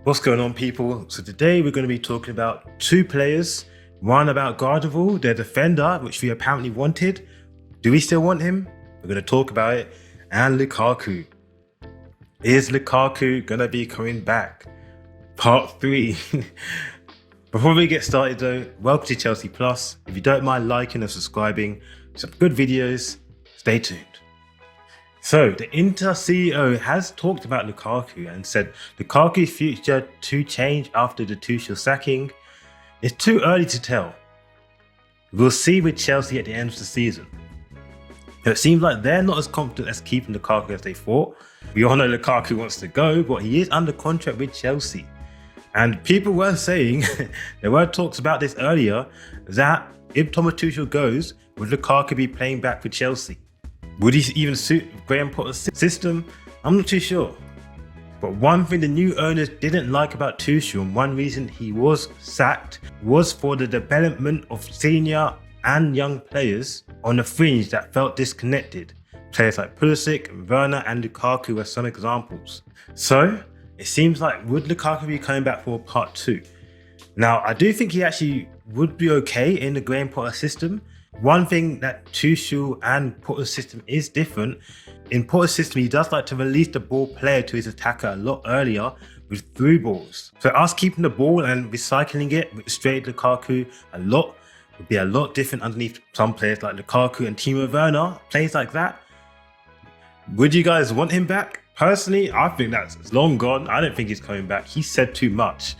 What's going on, people? So today we're going to be talking about two players. One about Gvardiol, their defender, which we apparently wanted. Do we still want him? We're going to talk about it. And Lukaku. Is Lukaku going to be coming back? Part 3. Before we get started though, welcome to Chelsea Plus. If you don't mind liking and subscribing, some good videos, stay tuned. So, the Inter CEO has talked about Lukaku and said Lukaku's future to change after the Tuchel sacking. It's too early to tell. We'll see with Chelsea at the end of the season. It seems like they're not as confident as keeping Lukaku as they thought. We all know Lukaku wants to go, but he is under contract with Chelsea. And people were saying, there were talks about this earlier, that if Thomas Tuchel goes, would Lukaku be playing back for Chelsea? Would he even suit Graham Potter's system? I'm not too sure. But one thing the new owners didn't like about Tuchel, and one reason he was sacked, was for the development of senior and young players on the fringe that felt disconnected. Players like Pulisic, Werner and Lukaku are some examples. So, it seems like would Lukaku be coming back for part 2? Now, I do think he actually would be okay in the Graham Potter system. One thing that Tuchel and Potter's system is different. In Potter's system, he does like to release the ball player to his attacker a lot earlier with through balls. So us keeping the ball and recycling it with straight Lukaku a lot would be a lot different underneath some players like Lukaku and Timo Werner. Players like that. Would you guys want him back? Personally, I think that's long gone. I don't think he's coming back. He said too much.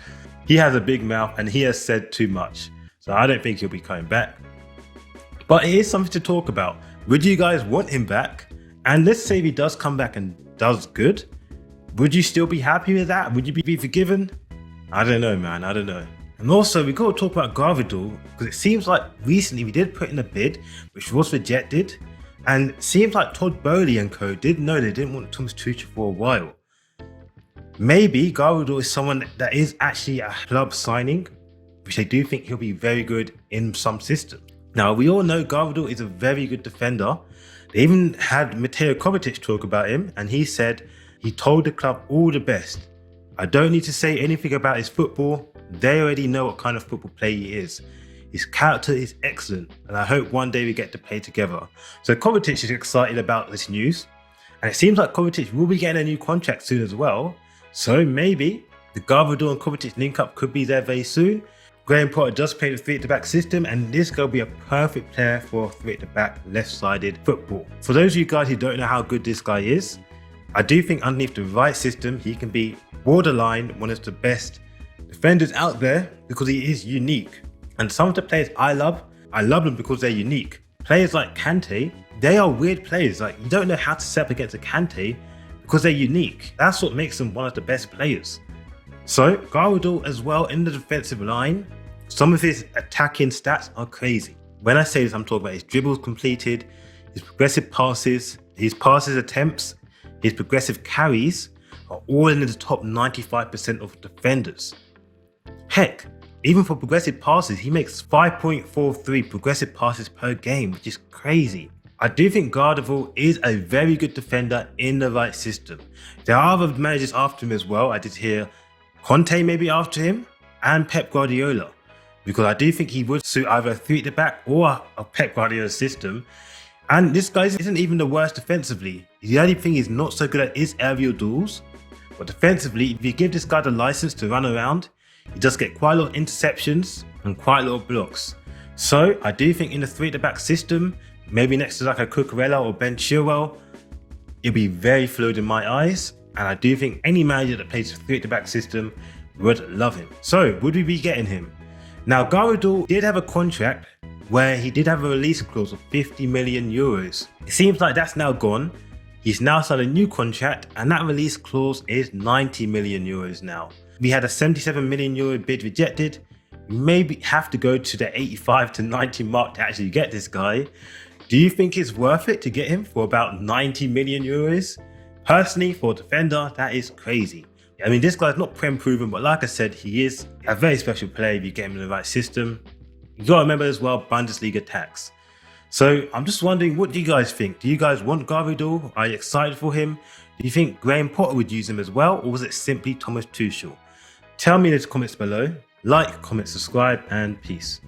He has a big mouth and he has said too much. So I don't think he'll be coming back. But it is something to talk about. Would you guys want him back? And let's say if he does come back and does good, would you still be happy with that? Would you be forgiven? I don't know, man. I don't know. And also, we got to talk about Gvardiol, because it seems like recently we did put in a bid, which was rejected. And it seems like Todd, Boehly and co did know they didn't want Thomas Tuchel for a while. Maybe Gvardiol is someone that is actually a club signing, which I do think he'll be very good in some systems. Now, we all know Gvardiol is a very good defender. They even had Mateo Kovacic talk about him, and he said he told the club all the best. I don't need to say anything about his football. They already know what kind of football player he is. His character is excellent, and I hope one day we get to play together. So Kovacic is excited about this news, and it seems like Kovacic will be getting a new contract soon as well. So maybe the Gvardiol and Kovacic link up could be there very soon. Graham Potter does play the 3-at-the-back system, and this will be a perfect player for 3-at-the-back left-sided football. For those of you guys who don't know how good this guy is, I do think underneath the right system, he can be borderline one of the best defenders out there because he is unique. And some of the players I love them because they're unique. Players like Kante, they are weird players. Like, you don't know how to set up against a Kante because they're unique. That's what makes them one of the best players. So, Gvardiol as well in the defensive line, some of his attacking stats are crazy. When I say this, I'm talking about his dribbles completed, his progressive passes, his passes attempts, his progressive carries are all in the top 95% of defenders. Heck, even for progressive passes, he makes 5.43 progressive passes per game, which is crazy. I do think Gvardiol is a very good defender in the right system. There are other managers after him as well. I did hear Conte maybe after him, and Pep Guardiola, because I do think he would suit either a 3-at-the-back or a Pep Guardiola system. And this guy isn't even the worst defensively. The only thing he's not so good at is aerial duels. But defensively, if you give this guy the license to run around, he does get quite a lot of interceptions and quite a lot of blocks. So I do think in the 3-at-the-back system, maybe next to like a Cucurella or Ben Chilwell, it'll be very fluid in my eyes. And I do think any manager that plays a 3-at-the-back system would love him. So, would we be getting him? Now, Gvardiol did have a contract where he did have a release clause of 50 million euros. It seems like that's now gone. He's now signed a new contract, and that release clause is 90 million euros now. We had a 77 million euro bid rejected. We maybe have to go to the 85 to 90 mark to actually get this guy. Do you think it's worth it to get him for about 90 million euros? Personally, for a defender, that is crazy. I mean, this guy's not Prem proven, but like I said, he is a very special player if you get him in the right system. You gotta remember as well, Bundesliga tax. So I'm just wondering, what do you guys think? Do you guys want Gvardiol? Are you excited for him? Do you think Graham Potter would use him as well, or was it simply Thomas Tuchel? Tell me in the comments below. Like, comment, subscribe, and peace.